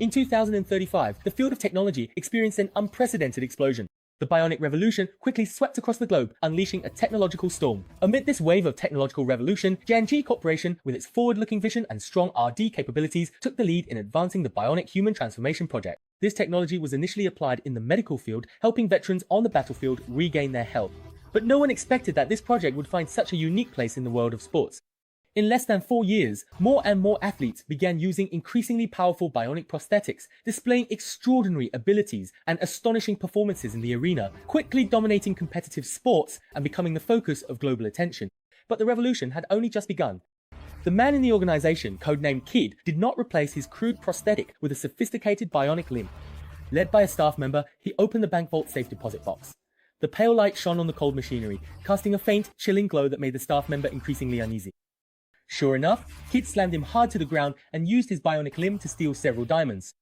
In 2035, the field of technology experienced an unprecedented explosion. The bionic revolution quickly swept across the globe, unleashing a technological storm. Amid this wave of technological revolution, J&G Corporation, with its forward-looking vision and strong R&D capabilities, took the lead in advancing the bionic human transformation project. This technology was initially applied in the medical field, helping veterans on the battlefield regain their health. But no one expected that this project would find such a unique place in the world of sports. In less than 4 years, more and more athletes began using increasingly powerful bionic prosthetics, displaying extraordinary abilities and astonishing performances in the arena, quickly dominating competitive sports and becoming the focus of global attention. But the revolution had only just begun. The man in the organization, codenamed Kid, did not replace his crude prosthetic with a sophisticated bionic limb. Led by a staff member, he opened the bank vault safe deposit box. The pale light shone on the cold machinery, casting a faint, chilling glow that made the staff member increasingly uneasy. Sure enough, Kid slammed him hard to the ground and used his bionic limb to steal several diamonds.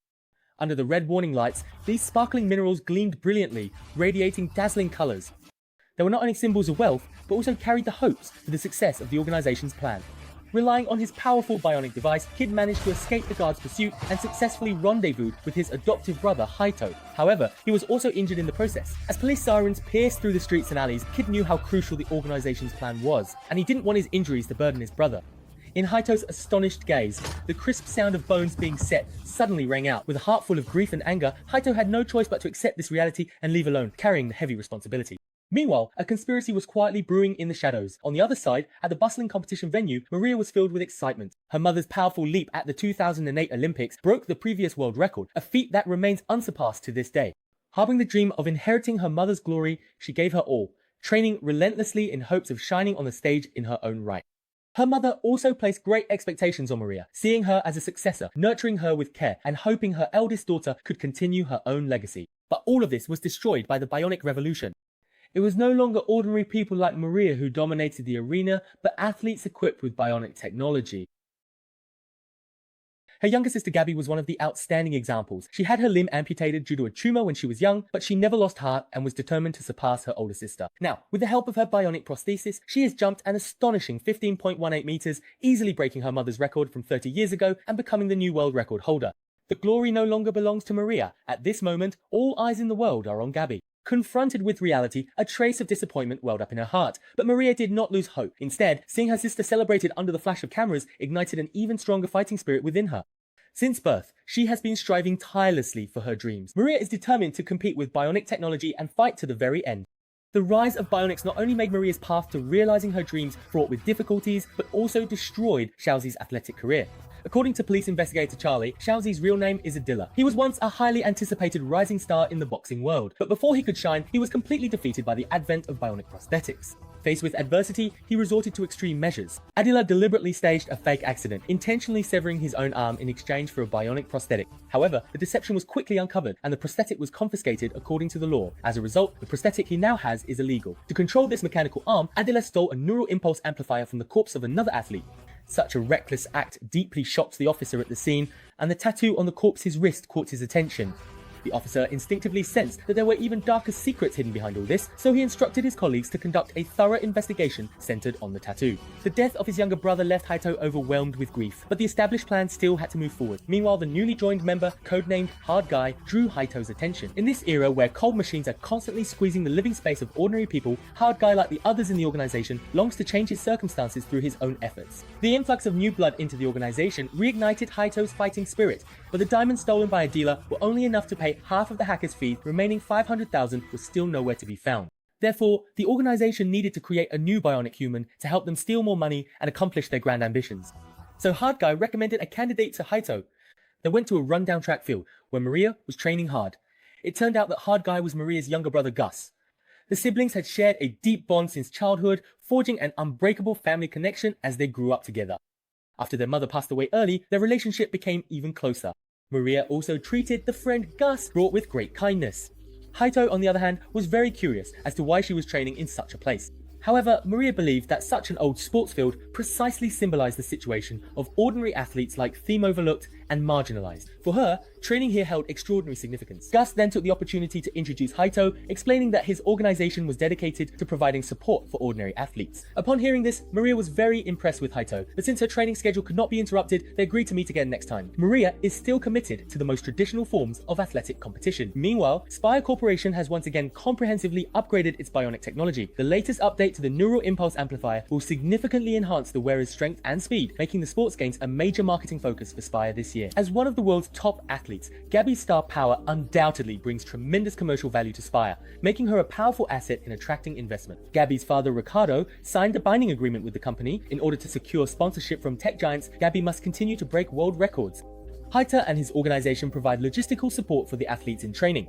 Under the red warning lights, these sparkling minerals gleamed brilliantly, radiating dazzling colors. They were not only symbols of wealth, but also carried the hopes for the success of the organization's plan. Relying on his powerful bionic device, Kid managed to escape the guard's pursuit and successfully rendezvoused with his adoptive brother, Haito. However, he was also injured in the process. As police sirens pierced through the streets and alleys, Kid knew how crucial the organization's plan was, and he didn't want his injuries to burden his brother. In Haito's astonished gaze, the crisp sound of bones being set suddenly rang out. With a heart full of grief and anger, Haito had no choice but to accept this reality and leave alone, carrying the heavy responsibility. Meanwhile, a conspiracy was quietly brewing in the shadows. On the other side, at the bustling competition venue, Maria was filled with excitement. Her mother's powerful leap at the 2008 Olympics broke the previous world record, a feat that remains unsurpassed to this day. Harboring the dream of inheriting her mother's glory, she gave her all, training relentlessly in hopes of shining on the stage in her own right. Her mother also placed great expectations on Maria, seeing her as a successor, nurturing her with care, and hoping her eldest daughter could continue her own legacy. But all of this was destroyed by the bionic revolution. It was no longer ordinary people like Maria who dominated the arena, but athletes equipped with bionic technology. Her younger sister Gabby was one of the outstanding examples. She had her limb amputated due to a tumor when she was young, but she never lost heart and was determined to surpass her older sister. Now, with the help of her bionic prosthesis, she has jumped an astonishing 15.18 meters, easily breaking her mother's record from 30 years ago and becoming the new world record holder. The glory no longer belongs to Maria. At this moment, all eyes in the world are on Gabby. Confronted with reality, a trace of disappointment welled up in her heart. But Maria did not lose hope. Instead, seeing her sister celebrated under the flash of cameras ignited an even stronger fighting spirit within her. Since birth, she has been striving tirelessly for her dreams. Maria is determined to compete with bionic technology and fight to the very end. The rise of bionics not only made Maria's path to realizing her dreams fraught with difficulties, but also destroyed Xiaozi's athletic career. According to police investigator Charlie, Xiaozi's real name is Adila. He was once a highly anticipated rising star in the boxing world, but before he could shine, he was completely defeated by the advent of bionic prosthetics. Faced with adversity, he resorted to extreme measures. Adila deliberately staged a fake accident, intentionally severing his own arm in exchange for a bionic prosthetic. However, the deception was quickly uncovered and the prosthetic was confiscated according to the law. As a result, the prosthetic he now has is illegal. To control this mechanical arm, Adila stole a neural impulse amplifier from the corpse of another athlete. Such a reckless act deeply shocked the officer at the scene, and the tattoo on the corpse's wrist caught his attention. The officer instinctively sensed that there were even darker secrets hidden behind all this, so he instructed his colleagues to conduct a thorough investigation centered on the tattoo. The death of his younger brother left Haito overwhelmed with grief, but the established plan still had to move forward. Meanwhile, the newly joined member, codenamed Hard Guy, drew Haito's attention. In this era where cold machines are constantly squeezing the living space of ordinary people, Hard Guy, like the others in the organization, longs to change his circumstances through his own efforts. The influx of new blood into the organization reignited Haito's fighting spirit, but the diamonds stolen by a dealer were only enough to pay half of the hacker's fee. Remaining 500,000 was still nowhere to be found. Therefore, the organization needed to create a new bionic human to help them steal more money and accomplish their grand ambitions. So Hard Guy recommended a candidate to Haito. They went to a rundown track field where Maria was training hard. It turned out that Hard Guy was Maria's younger brother Gus. The siblings had shared a deep bond since childhood, forging an unbreakable family connection as they grew up together. After their mother passed away early, their relationship became even closer. Maria also treated the friend Gus brought with great kindness. Haito, on the other hand, was very curious as to why she was training in such a place. However, Maria believed that such an old sports field precisely symbolized the situation of ordinary athletes like theme overlooked and marginalized. For her, training here held extraordinary significance. Gus then took the opportunity to introduce Haito, explaining that his organization was dedicated to providing support for ordinary athletes. Upon hearing this, Maria was very impressed with Haito, but since her training schedule could not be interrupted, they agreed to meet again next time. Maria is still committed to the most traditional forms of athletic competition. Meanwhile, Spire Corporation has once again comprehensively upgraded its bionic technology. The latest update to the neural impulse amplifier will significantly enhance the wearer's strength and speed, making the sports games a major marketing focus for Spire this year. As one of the world's top athletes, Gabby's star power undoubtedly brings tremendous commercial value to Spire, making her a powerful asset in attracting investment. Gabby's father, Ricardo, signed a binding agreement with the company. In order to secure sponsorship from tech giants, Gabby must continue to break world records. Haito and his organization provide logistical support for the athletes in training.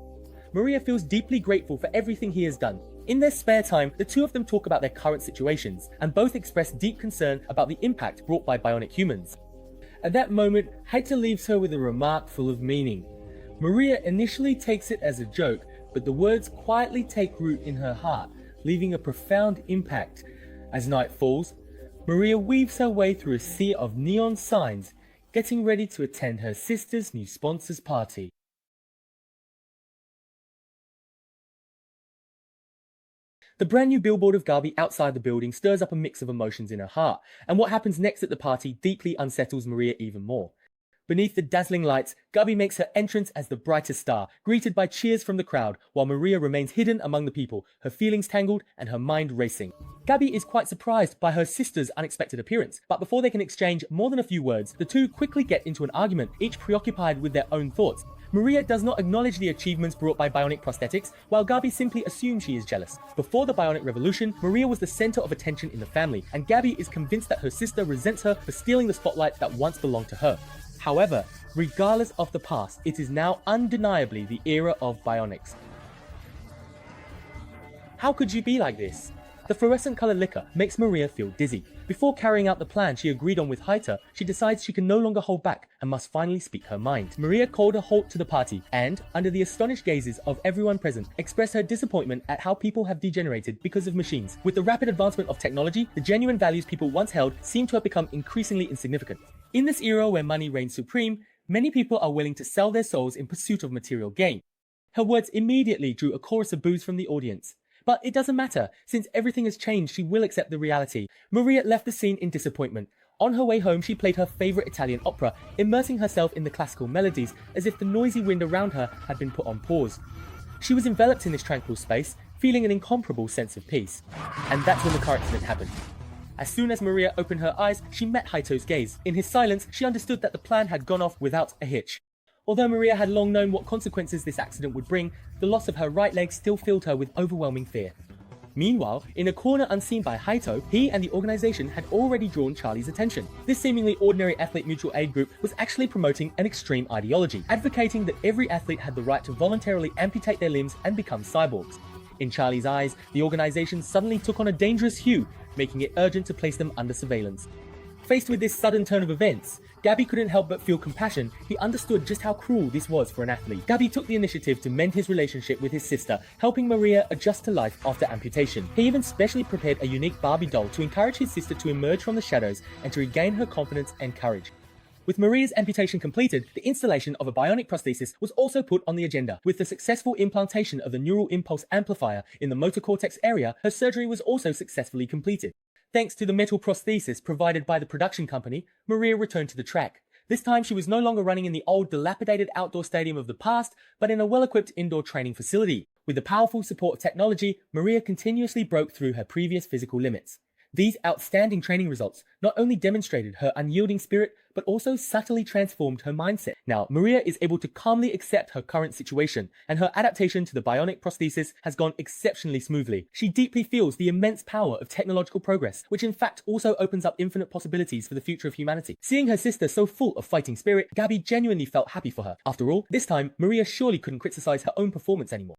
Maria feels deeply grateful for everything he has done. In their spare time, the two of them talk about their current situations, and both express deep concern about the impact brought by bionic humans. At that moment, Haito leaves her with a remark full of meaning. Maria initially takes it as a joke, but the words quietly take root in her heart, leaving a profound impact. As night falls, Maria weaves her way through a sea of neon signs, getting ready to attend her sister's new sponsor's party. The brand new billboard of Gabi outside the building stirs up a mix of emotions in her heart, and what happens next at the party deeply unsettles Maria even more. Beneath the dazzling lights, Gabi makes her entrance as the brightest star, greeted by cheers from the crowd, while Maria remains hidden among the people, her feelings tangled and her mind racing. Gabi is quite surprised by her sister's unexpected appearance, but before they can exchange more than a few words, the two quickly get into an argument, each preoccupied with their own thoughts. Maria does not acknowledge the achievements brought by bionic prosthetics, while Gabi simply assumes she is jealous. Before the bionic revolution, Maria was the center of attention in the family, and Gabi is convinced that her sister resents her for stealing the spotlight that once belonged to her. However, regardless of the past, it is now undeniably the era of bionics. How could you be like this? The fluorescent colored liquor makes Maria feel dizzy. Before carrying out the plan she agreed on with Haito, she decides she can no longer hold back and must finally speak her mind. Maria called a halt to the party and, under the astonished gazes of everyone present, expressed her disappointment at how people have degenerated because of machines. With the rapid advancement of technology, the genuine values people once held seem to have become increasingly insignificant. In this era where money reigns supreme, many people are willing to sell their souls in pursuit of material gain. Her words immediately drew a chorus of boos from the audience. But it doesn't matter, since everything has changed, she will accept the reality. Maria left the scene in disappointment. On her way home, she played her favorite Italian opera, immersing herself in the classical melodies as if the noisy wind around her had been put on pause. She was enveloped in this tranquil space, feeling an incomparable sense of peace. And that's when the car accident happened. As soon as Maria opened her eyes, she met Haito's gaze. In his silence, she understood that the plan had gone off without a hitch. Although Maria had long known what consequences this accident would bring, the loss of her right leg still filled her with overwhelming fear. Meanwhile, in a corner unseen by Haito, he and the organization had already drawn Charlie's attention. This seemingly ordinary athlete mutual aid group was actually promoting an extreme ideology, advocating that every athlete had the right to voluntarily amputate their limbs and become cyborgs. In Charlie's eyes, the organization suddenly took on a dangerous hue, making it urgent to place them under surveillance. Faced with this sudden turn of events, Gabi couldn't help but feel compassion. He understood just how cruel this was for an athlete. Gabi took the initiative to mend his relationship with his sister, helping Maria adjust to life after amputation. He even specially prepared a unique Barbie doll to encourage his sister to emerge from the shadows and to regain her confidence and courage. With Maria's amputation completed, the installation of a bionic prosthesis was also put on the agenda. With the successful implantation of the neural impulse amplifier in the motor cortex area, her surgery was also successfully completed. Thanks to the metal prosthesis provided by the production company, Maria returned to the track. This time she was no longer running in the old dilapidated outdoor stadium of the past, but in a well-equipped indoor training facility. With the powerful support of technology, Maria continuously broke through her previous physical limits. These outstanding training results not only demonstrated her unyielding spirit, but also subtly transformed her mindset. Now, Maria is able to calmly accept her current situation, and her adaptation to the bionic prosthesis has gone exceptionally smoothly. She deeply feels the immense power of technological progress, which in fact also opens up infinite possibilities for the future of humanity. Seeing her sister so full of fighting spirit, Gabi genuinely felt happy for her. After all, this time, Maria surely couldn't criticize her own performance anymore.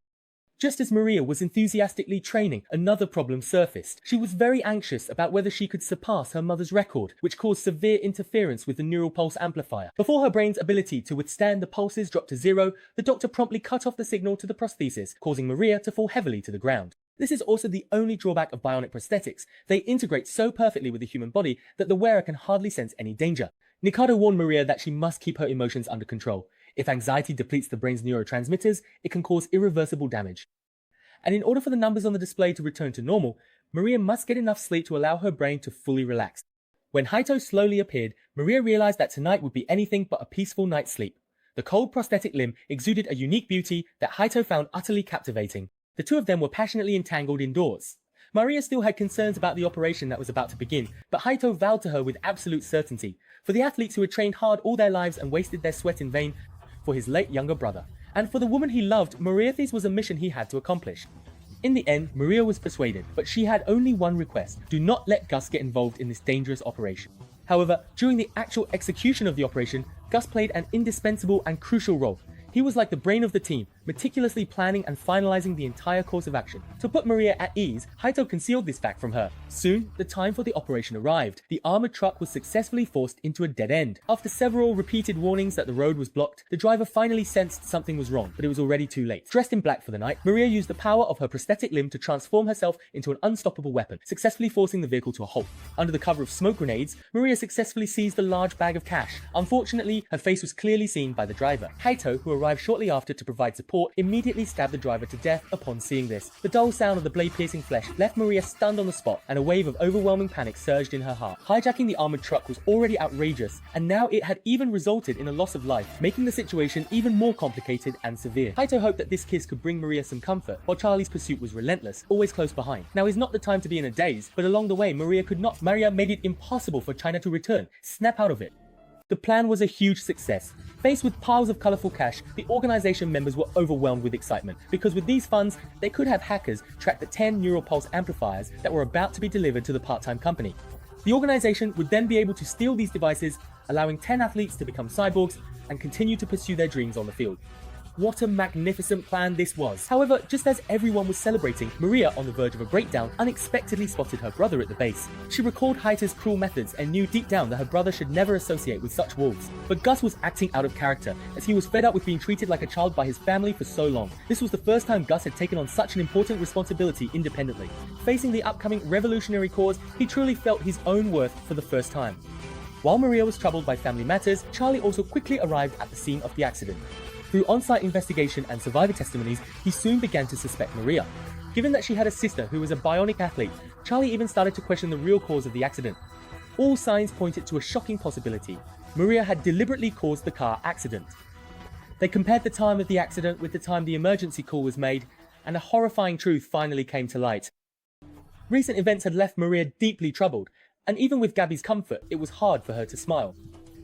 Just as Maria was enthusiastically training, another problem surfaced. She was very anxious about whether she could surpass her mother's record, which caused severe interference with the neural pulse amplifier. Before her brain's ability to withstand the pulses dropped to zero, the doctor promptly cut off the signal to the prosthesis, causing Maria to fall heavily to the ground. This is also the only drawback of bionic prosthetics. They integrate so perfectly with the human body that the wearer can hardly sense any danger. Nikado warned Maria that she must keep her emotions under control. If anxiety depletes the brain's neurotransmitters, it can cause irreversible damage. And in order for the numbers on the display to return to normal, Maria must get enough sleep to allow her brain to fully relax. When Haito slowly appeared, Maria realized that tonight would be anything but a peaceful night's sleep. The cold prosthetic limb exuded a unique beauty that Haito found utterly captivating. The two of them were passionately entangled indoors. Maria still had concerns about the operation that was about to begin, but Haito vowed to her with absolute certainty. For the athletes who had trained hard all their lives and wasted their sweat in vain for his late younger brother, and for the woman he loved, Maria, this was a mission he had to accomplish. In the end, Maria was persuaded, but she had only one request: do not let Gus get involved in this dangerous operation. However, during the actual execution of the operation, Gus played an indispensable and crucial role. He was like the brain of the team, meticulously planning and finalizing the entire course of action. To put Maria at ease, Haito concealed this fact from her. Soon, the time for the operation arrived. The armored truck was successfully forced into a dead end. After several repeated warnings that the road was blocked, the driver finally sensed something was wrong, but it was already too late. Dressed in black for the night, Maria used the power of her prosthetic limb to transform herself into an unstoppable weapon, successfully forcing the vehicle to a halt. Under the cover of smoke grenades, Maria successfully seized the large bag of cash. Unfortunately, her face was clearly seen by the driver. Haito, who arrived shortly after to provide support, immediately stabbed the driver to death upon seeing this. The dull sound of the blade-piercing flesh left Maria stunned on the spot, and a wave of overwhelming panic surged in her heart. Hijacking the armored truck was already outrageous, and now it had even resulted in a loss of life, making the situation even more complicated and severe. Haito hoped that this kiss could bring Maria some comfort, while Charlie's pursuit was relentless, always close behind. Now is not the time to be in a daze, but along the way Maria made it impossible for China to return. Snap out of it. The plan was a huge success. Faced with piles of colourful cash, the organisation members were overwhelmed with excitement, because with these funds, they could have hackers track the 10 neural pulse amplifiers that were about to be delivered to the part-time company. The organisation would then be able to steal these devices, allowing 10 athletes to become cyborgs and continue to pursue their dreams on the field. What a magnificent plan this was. However, just as everyone was celebrating, Maria, on the verge of a breakdown, unexpectedly spotted her brother at the base. She recalled Haito's cruel methods and knew deep down that her brother should never associate with such wolves. But Gus was acting out of character, as he was fed up with being treated like a child by his family for so long. This was the first time Gus had taken on such an important responsibility independently. Facing the upcoming revolutionary cause, he truly felt his own worth for the first time. While Maria was troubled by family matters, Charlie also quickly arrived at the scene of the accident. Through on-site investigation and survivor testimonies, he soon began to suspect Maria. Given that she had a sister who was a bionic athlete, Charlie even started to question the real cause of the accident. All signs pointed to a shocking possibility. Maria had deliberately caused the car accident. They compared the time of the accident with the time the emergency call was made, and a horrifying truth finally came to light. Recent events had left Maria deeply troubled, and even with Gabby's comfort, it was hard for her to smile.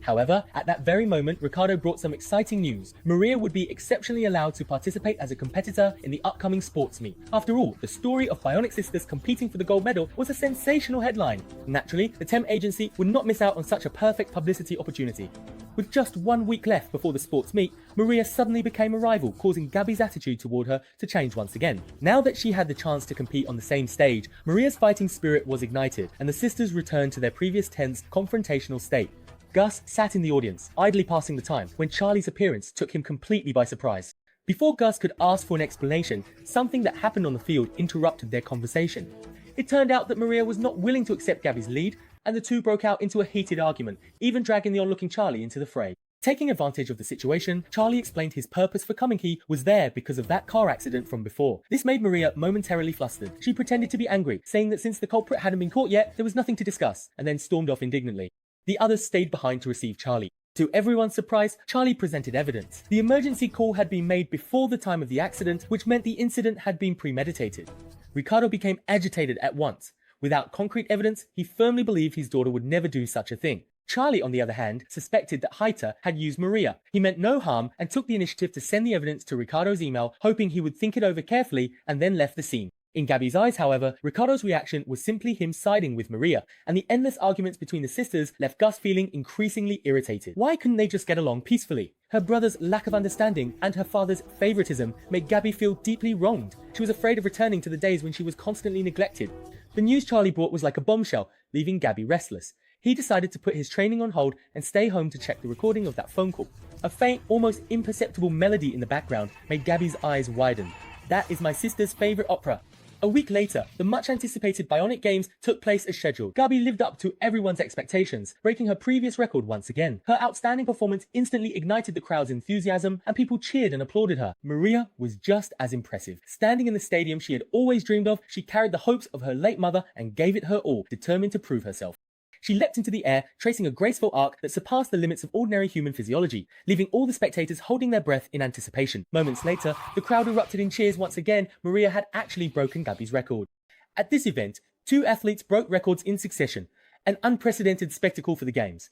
However, at that very moment, Ricardo brought some exciting news. Maria would be exceptionally allowed to participate as a competitor in the upcoming sports meet. After all, the story of bionic sisters competing for the gold medal was a sensational headline. Naturally, the temp agency would not miss out on such a perfect publicity opportunity. With just 1 week left before the sports meet, Maria suddenly became a rival, causing Gabby's attitude toward her to change once again. Now that she had the chance to compete on the same stage, Maria's fighting spirit was ignited, and the sisters returned to their previous tense, confrontational state. Gus sat in the audience, idly passing the time, when Charlie's appearance took him completely by surprise. Before Gus could ask for an explanation, something that happened on the field interrupted their conversation. It turned out that Maria was not willing to accept Gabby's lead, and the two broke out into a heated argument, even dragging the onlooking Charlie into the fray. Taking advantage of the situation, Charlie explained his purpose for coming. He was there because of that car accident from before. This made Maria momentarily flustered. She pretended to be angry, saying that since the culprit hadn't been caught yet, there was nothing to discuss, and then stormed off indignantly. The others stayed behind to receive Charlie. To everyone's surprise, Charlie presented evidence. The emergency call had been made before the time of the accident, which meant the incident had been premeditated. Ricardo became agitated at once. Without concrete evidence, he firmly believed his daughter would never do such a thing. Charlie, on the other hand, suspected that Haito had used Maria. He meant no harm and took the initiative to send the evidence to Ricardo's email, hoping he would think it over carefully, and then left the scene. In Gabby's eyes, however, Ricardo's reaction was simply him siding with Maria, and the endless arguments between the sisters left Gus feeling increasingly irritated. Why couldn't they just get along peacefully? Her brother's lack of understanding and her father's favoritism made Gabby feel deeply wronged. She was afraid of returning to the days when she was constantly neglected. The news Charlie brought was like a bombshell, leaving Gabby restless. He decided to put his training on hold and stay home to check the recording of that phone call. A faint, almost imperceptible melody in the background made Gabby's eyes widen. "That is my sister's favorite opera." A week later, the much-anticipated Bionic Games took place as scheduled. Gabi lived up to everyone's expectations, breaking her previous record once again. Her outstanding performance instantly ignited the crowd's enthusiasm, and people cheered and applauded her. Maria was just as impressive. Standing in the stadium she had always dreamed of, she carried the hopes of her late mother and gave it her all, determined to prove herself. She leapt into the air, tracing a graceful arc that surpassed the limits of ordinary human physiology, leaving all the spectators holding their breath in anticipation. Moments later, the crowd erupted in cheers once again. Maria had actually broken Gabi's record. At this event, 2 athletes broke records in succession, an unprecedented spectacle for the Games.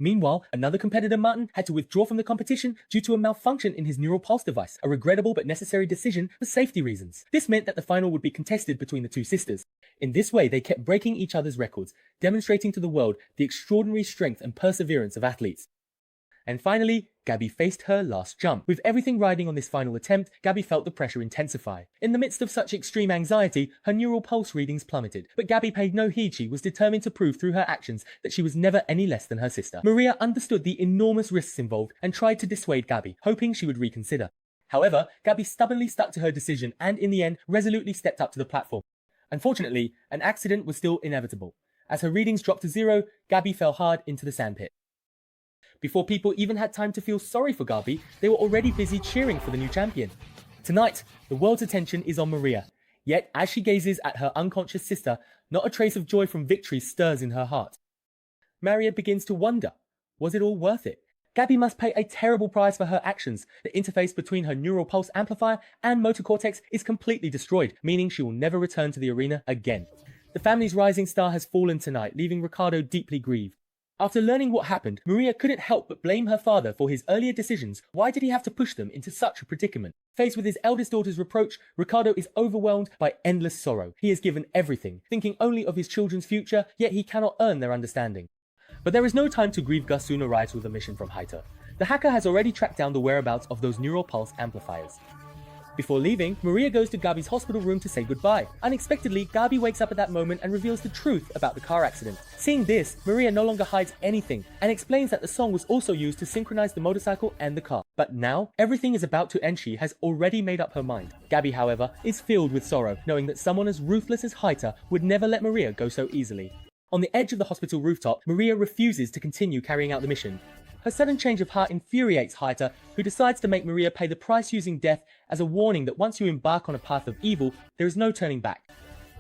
Meanwhile, another competitor, Martin, had to withdraw from the competition due to a malfunction in his neural pulse device, a regrettable but necessary decision for safety reasons. This meant that the final would be contested between the 2 sisters. In this way, they kept breaking each other's records, demonstrating to the world the extraordinary strength and perseverance of athletes. And finally, Gabi faced her last jump. With everything riding on this final attempt, Gabi felt the pressure intensify. In the midst of such extreme anxiety, her neural pulse readings plummeted. But Gabi paid no heed. She was determined to prove through her actions that she was never any less than her sister. Maria understood the enormous risks involved and tried to dissuade Gabi, hoping she would reconsider. However, Gabi stubbornly stuck to her decision and, in the end, resolutely stepped up to the platform. Unfortunately, an accident was still inevitable. As her readings dropped to 0, Gabi fell hard into the sandpit. Before people even had time to feel sorry for Gabi, they were already busy cheering for the new champion. Tonight, the world's attention is on Maria. Yet, as she gazes at her unconscious sister, not a trace of joy from victory stirs in her heart. Maria begins to wonder, was it all worth it? Gabi must pay a terrible price for her actions. The interface between her neural pulse amplifier and motor cortex is completely destroyed, meaning she will never return to the arena again. The family's rising star has fallen tonight, leaving Ricardo deeply grieved. After learning what happened, Maria couldn't help but blame her father for his earlier decisions. Why did he have to push them into such a predicament? Faced with his eldest daughter's reproach, Ricardo is overwhelmed by endless sorrow. He has given everything, thinking only of his children's future, yet he cannot earn their understanding. But there is no time to grieve. Gus soon arrives with a mission from Haito. The hacker has already tracked down the whereabouts of those neural pulse amplifiers. Before leaving, Maria goes to Gabi's hospital room to say goodbye. Unexpectedly, Gabi wakes up at that moment and reveals the truth about the car accident. Seeing this, Maria no longer hides anything and explains that the song was also used to synchronize the motorcycle and the car. But now, everything is about to end. She has already made up her mind. Gabi, however, is filled with sorrow, knowing that someone as ruthless as Haito would never let Maria go so easily. On the edge of the hospital rooftop, Maria refuses to continue carrying out the mission. Her sudden change of heart infuriates Haito, who decides to make Maria pay the price using death as a warning that once you embark on a path of evil, there is no turning back.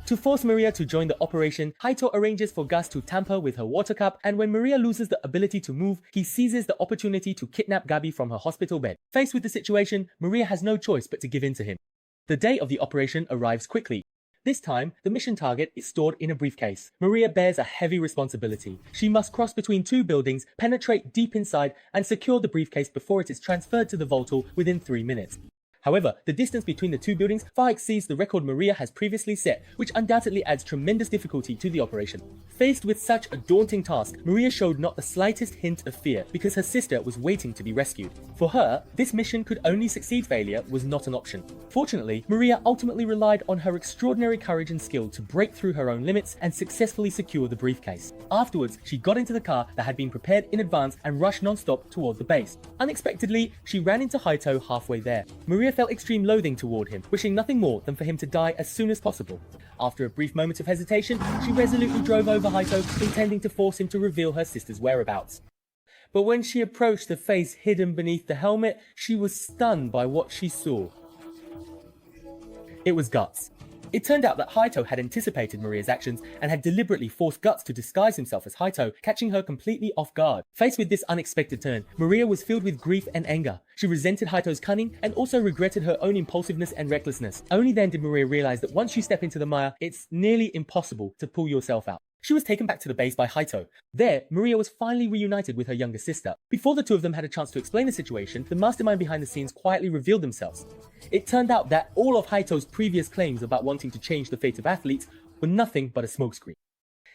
To force Maria to join the operation, Haito arranges for Gus to tamper with her water cup, and when Maria loses the ability to move, he seizes the opportunity to kidnap Gabi from her hospital bed. Faced with the situation, Maria has no choice but to give in to him. The day of the operation arrives quickly. This time, the mission target is stored in a briefcase. Maria bears a heavy responsibility. She must cross between 2 buildings, penetrate deep inside, and secure the briefcase before it is transferred to the Voltal within 3 minutes. However, the distance between the 2 buildings far exceeds the record Maria has previously set, which undoubtedly adds tremendous difficulty to the operation. Faced with such a daunting task, Maria showed not the slightest hint of fear because her sister was waiting to be rescued. For her, this mission could only succeed. Failure was not an option. Fortunately, Maria ultimately relied on her extraordinary courage and skill to break through her own limits and successfully secure the briefcase. Afterwards, she got into the car that had been prepared in advance and rushed non-stop toward the base. Unexpectedly, she ran into Haito halfway there. Maria felt extreme loathing toward him, wishing nothing more than for him to die as soon as possible. After a brief moment of hesitation, she resolutely drove over Haito, intending to force him to reveal her sister's whereabouts. But when she approached the face hidden beneath the helmet, she was stunned by what she saw. It was Guts. It turned out that Haito had anticipated Maria's actions and had deliberately forced Guts to disguise himself as Haito, catching her completely off guard. Faced with this unexpected turn, Maria was filled with grief and anger. She resented Haito's cunning and also regretted her own impulsiveness and recklessness. Only then did Maria realize that once you step into the mire, it's nearly impossible to pull yourself out. She was taken back to the base by Haito. There, Maria was finally reunited with her younger sister. Before the two of them had a chance to explain the situation, the mastermind behind the scenes quietly revealed themselves. It turned out that all of Haito's previous claims about wanting to change the fate of athletes were nothing but a smokescreen.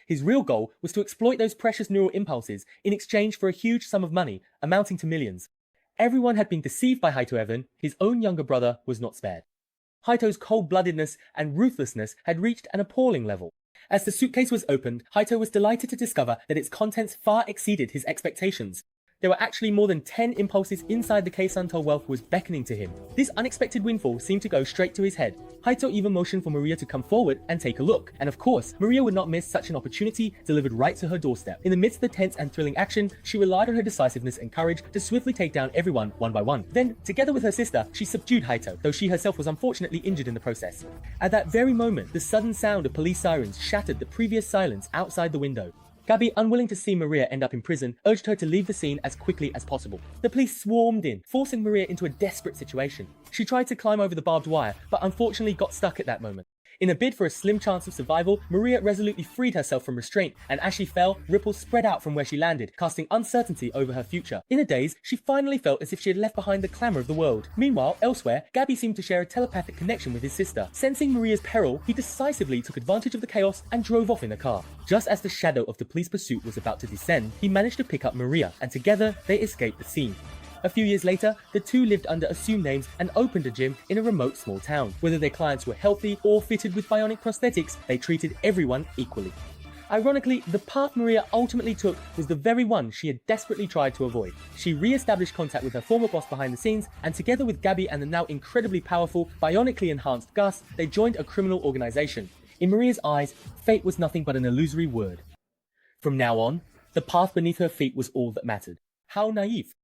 His real goal was to exploit those precious neural impulses in exchange for a huge sum of money, amounting to millions. Everyone had been deceived by Haito Evan. His own younger brother was not spared. Haito's cold-bloodedness and ruthlessness had reached an appalling level. As the suitcase was opened, Haito was delighted to discover that its contents far exceeded his expectations. There were actually more than 10 impulses inside the case untold wealth was beckoning to him. This unexpected windfall seemed to go straight to his head. Haito even motioned for Maria to come forward and take a look. And of course, Maria would not miss such an opportunity delivered right to her doorstep. In the midst of the tense and thrilling action, she relied on her decisiveness and courage to swiftly take down everyone one by one. Then, together with her sister, she subdued Haito, though she herself was unfortunately injured in the process. At that very moment, the sudden sound of police sirens shattered the previous silence outside the window. Gabby, unwilling to see Maria end up in prison, urged her to leave the scene as quickly as possible. The police swarmed in, forcing Maria into a desperate situation. She tried to climb over the barbed wire, but unfortunately got stuck at that moment. In a bid for a slim chance of survival, Maria resolutely freed herself from restraint, and as she fell, ripples spread out from where she landed, casting uncertainty over her future. In a daze, she finally felt as if she had left behind the clamour of the world. Meanwhile, elsewhere, Gabby seemed to share a telepathic connection with his sister. Sensing Maria's peril, he decisively took advantage of the chaos and drove off in a car. Just as the shadow of the police pursuit was about to descend, he managed to pick up Maria, and together, they escaped the scene. A few years later, the two lived under assumed names and opened a gym in a remote small town. Whether their clients were healthy or fitted with bionic prosthetics, they treated everyone equally. Ironically, the path Maria ultimately took was the very one she had desperately tried to avoid. She re-established contact with her former boss behind the scenes, and together with Gabby and the now incredibly powerful, bionically enhanced Gus, they joined a criminal organization. In Maria's eyes, fate was nothing but an illusory word. From now on, the path beneath her feet was all that mattered. How naive.